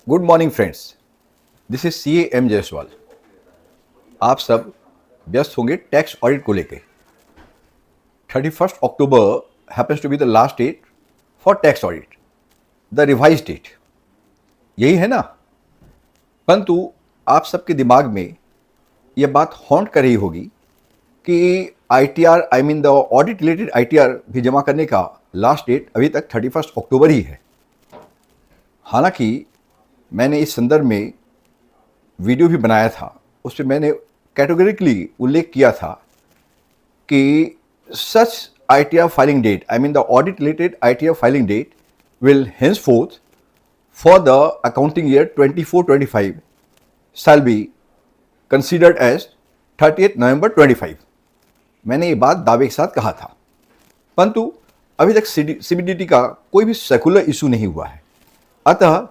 Good morning friends, this is C M Jaiswal. आप सब व्यस्त होंगे टैक्स ऑडिट को लेके। 31 October happens to be the last date for tax audit, the revise date, यही है ना। परंतु आप सबके दिमाग में यह बात हॉन्ट कर रही होगी कि ITR I mean the audit related ITR भी जमा करने का लास्ट डेट अभी तक 31 अक्टूबर ही है। हालांकि मैंने इस संदर्भ में वीडियो भी बनाया था, उसमें मैंने कैटेगोरिकली उल्लेख किया था कि such ITR filing date, I mean the audit related ITR filing date will henceforth for the accounting year 24-25 shall be considered as 30th November 25। मैंने ये बात दावे के साथ कहा था, परंतु अभी तक CBDT का कोई भी सेकुलर इशू नहीं हुआ है, अतः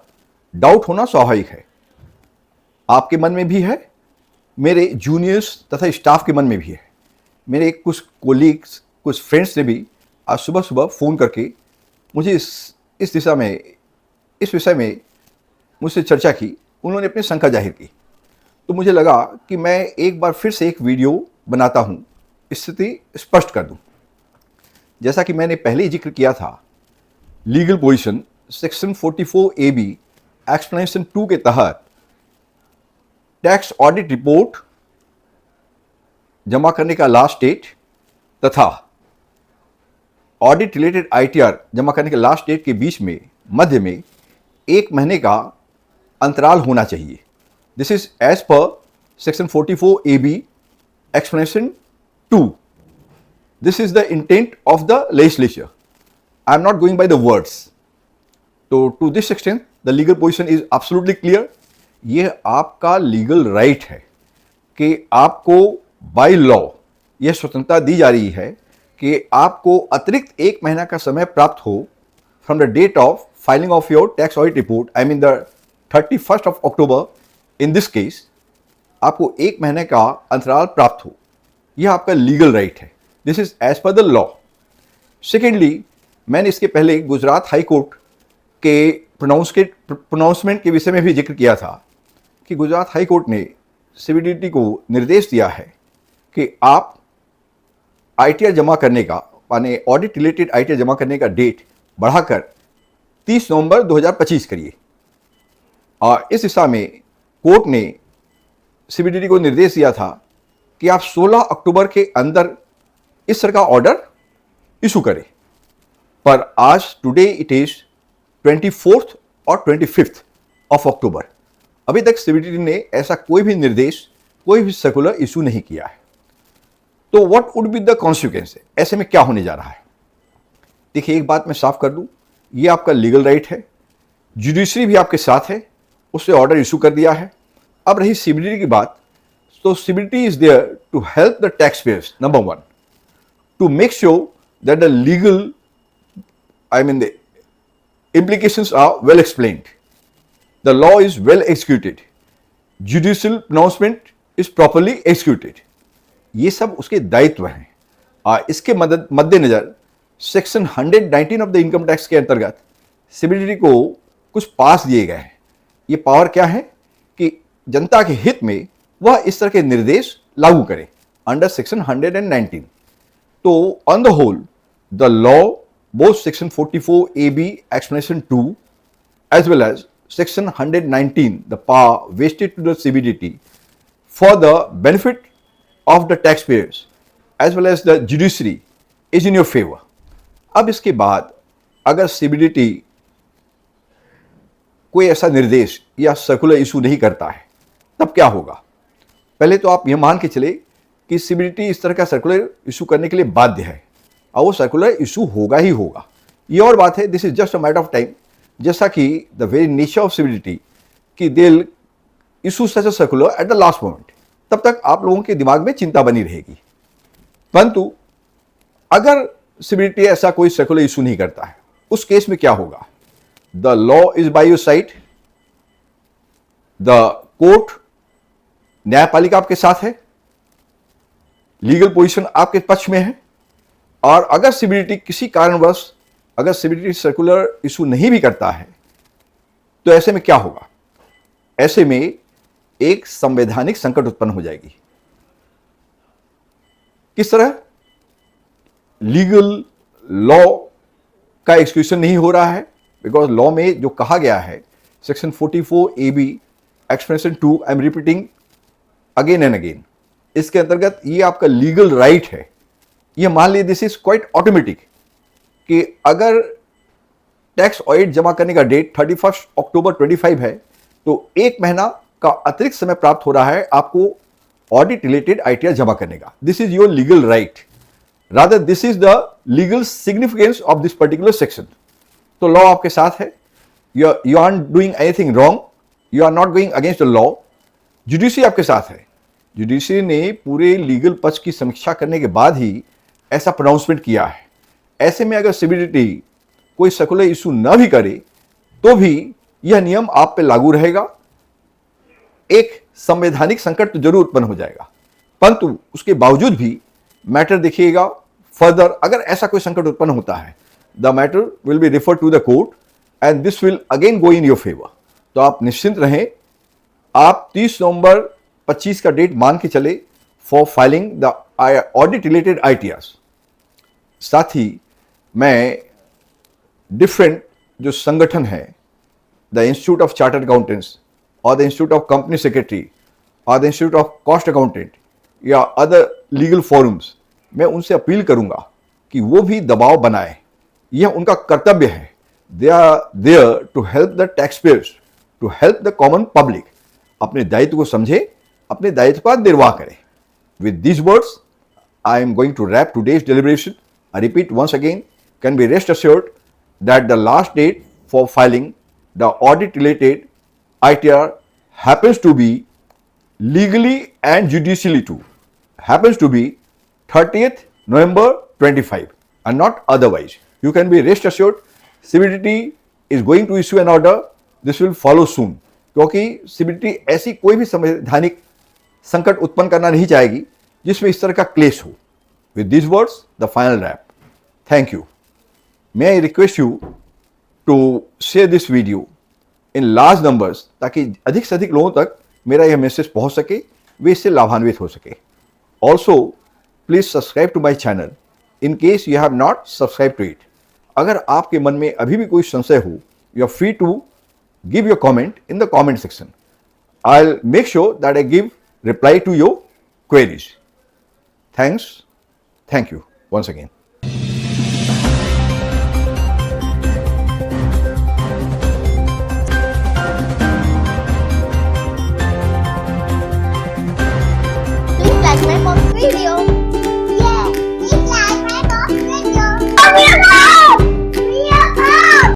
डाउट होना स्वाभाविक है। आपके मन में भी है, मेरे जूनियर्स तथा स्टाफ के मन में भी है। मेरे कुछ कोलीग्स, कुछ फ्रेंड्स ने भी आज सुबह सुबह फ़ोन करके मुझे इस विषय में मुझसे चर्चा की। उन्होंने अपनी शंका जाहिर की, तो मुझे लगा कि मैं एक बार फिर से एक वीडियो बनाता हूँ, स्थिति स्पष्ट कर दूँ। जैसा कि मैंने पहले ही जिक्र किया था, legal position section 44AB explanation 2 के तहत टैक्स ऑडिट रिपोर्ट जमा करने का लास्ट डेट तथा ऑडिट रिलेटेड ITR जमा करने के लास्ट डेट के बीच में मध्य में 1 महीने का अंतराल होना चाहिए। This is as per section 44AB explanation 2। This is the intent of the legislature. I am not going by the words. तो to this extent the legal position is absolutely clear. ये आपका लीगल राइट है कि आपको by law यह स्वतंत्रता दी जा रही है कि आपको अतिरिक्त 1 महीना का समय प्राप्त हो from the date of filing of your tax audit report, I mean the 31st of October। In this case आपको 1 महीने का अंतराल प्राप्त हो, यह आपका लीगल राइट है। This is as per the law. Secondly, मैंने इसके पहले गुजरात हाई कोर्ट के प्रोनाउंसमेंट के विषय में भी जिक्र किया था कि गुजरात हाई कोर्ट ने CBDT को निर्देश दिया है कि आप ITR जमा करने का, माने ऑडिट रिलेटेड ITR जमा करने का डेट बढ़ाकर 30 नवंबर 2025 करिए। और इस दिशा में कोर्ट ने CBDT को निर्देश दिया था कि आप 16 अक्टूबर के अंदर इस तरह का ऑर्डर इशू करें। पर आज टुडे इट इज 24th और 25th of October, अभी तक CBDT ने ऐसा कोई भी निर्देश, कोई भी सर्कुलर इशू नहीं किया है। तो what would be the consequence? ऐसे में क्या होने जा रहा है? देखिए, एक बात मैं साफ कर दूं, ये आपका लीगल राइट है। जुडिशरी भी आपके साथ है, उससे ऑर्डर इशू कर दिया है। अब रही CBDT की बात, तो CBDT is there to help the tax payers, number 1, to make sure that the legal, I mean the implications are well explained, the law is well executed, judicial pronouncement is properly executed। ये सब उसके दायित्व हैं। और इसके मद्देनजर section 119 of the income tax के अंतर्गत CBDT को कुछ पास दिए गए हैं। ये पावर क्या है कि जनता के हित में वह इस तरह के निर्देश लागू करे अंडर सेक्शन 119। तो on the whole the law, both section 44AB explanation 2 as well as section 119, the power vested to the CBDT for the benefit of the taxpayers as well as the judiciary is in your favor। अब इसके बाद अगर CBDT कोई ऐसा निर्देश या circular issue नहीं करता है, तब क्या होगा? पहले तो आप यह मान के चले कि CBDT इस तरह का सर्कुलर इशू करने के लिए बाध्य है और वो सर्कुलर इशू होगा ही होगा। ये और बात है, this is just a matter of time. जैसा कि the very nature of CBDT कि they will issue such a circular at the last moment, तब तक आप लोगों के दिमाग में चिंता बनी रहेगी। परंतु अगर CBDT ऐसा कोई सर्कुलर इशू नहीं करता है, उस केस में क्या होगा? The law is by your side, the court, न्यायपालिका आपके साथ है, लीगल पोजीशन आपके पक्ष में है। और अगर CBDT किसी कारणवश, अगर CBDT सर्कुलर इशू नहीं भी करता है, तो ऐसे में क्या होगा? ऐसे में एक संवैधानिक संकट उत्पन्न हो जाएगी। किस तरह? लीगल लॉ का एक्सक्यूशन नहीं हो रहा है, बिकॉज लॉ में जो कहा गया है section 44 AB expression 2, I am repeating again and again, इसके अंतर्गत ये आपका लीगल राइट है। ये मान लीजिए दिस इज क्वाइट ऑटोमेटिक कि अगर टैक्स ऑडिट जमा करने का डेट 31 अक्टूबर 25 है तो एक महीना का अतिरिक्त समय प्राप्त हो रहा है आपको ऑडिट रिलेटेड आईटीआर जमा करने का। This is your legal right, rather this is the legal significance of this particular section. तो लॉ आपके साथ है, you are doing anything wrong, you are not going against the law. Judiciary आपके साथ है, जुडिशरी ने पूरे लीगल पक्ष की समीक्षा करने के बाद ही ऐसा प्रोनाउंसमेंट किया है। ऐसे में अगर सीबीडीटी कोई सर्कुलर इशू न भी करे तो भी यह नियम आप पे लागू रहेगा। एक संवैधानिक संकट तो जरूर उत्पन्न हो जाएगा, परंतु उसके बावजूद भी मैटर देखिएगा फर्दर, अगर ऐसा कोई संकट उत्पन्न होता है the matter will be refer to the court and this will again go in your favour. तो आप निश्चिंत रहें, आप 30 नवंबर 25 का डेट मान के चले for filing the audit related ITRs. साथ ही मैं डिफरेंट जो संगठन है, the institute of chartered accountants और the institute of company secretary और the institute of cost accountant या अदर लीगल फोरम्स, मैं उनसे अपील करूंगा कि वो भी दबाव बनाए। यह उनका कर्तव्य है। They are there to help the tax payers, to help the common public. अपने दायित्व को समझे, अपने दायित्व का निर्वाह करें। With these words, I am going to wrap today's deliberation. I repeat once again, can be rest assured that the last date for filing the audit related ITR happens to be legally and judicially too, happens to be 30th November 25 and not otherwise. You can be rest assured CBDT is going to issue an order. This will follow soon. क्योंकि CBDT ऐसी कोई भी संवैधानिक संकट उत्पन्न करना नहीं चाहेगी जिसमें इस तरह का क्लेश हो। With these words, the final wrap. Thank you. May I request you to share this video in large numbers ताकि अधिक से अधिक लोगों तक मेरा यह मैसेज पहुंच सके, वे इससे लाभान्वित हो सके। Also, please subscribe to my channel in case you have not subscribed to it. अगर आपके मन में अभी भी कोई संशय हो, you are free to give your comment in the comment section. I'll make sure that I give reply to your queries. Thanks. Thank you once again. Please like my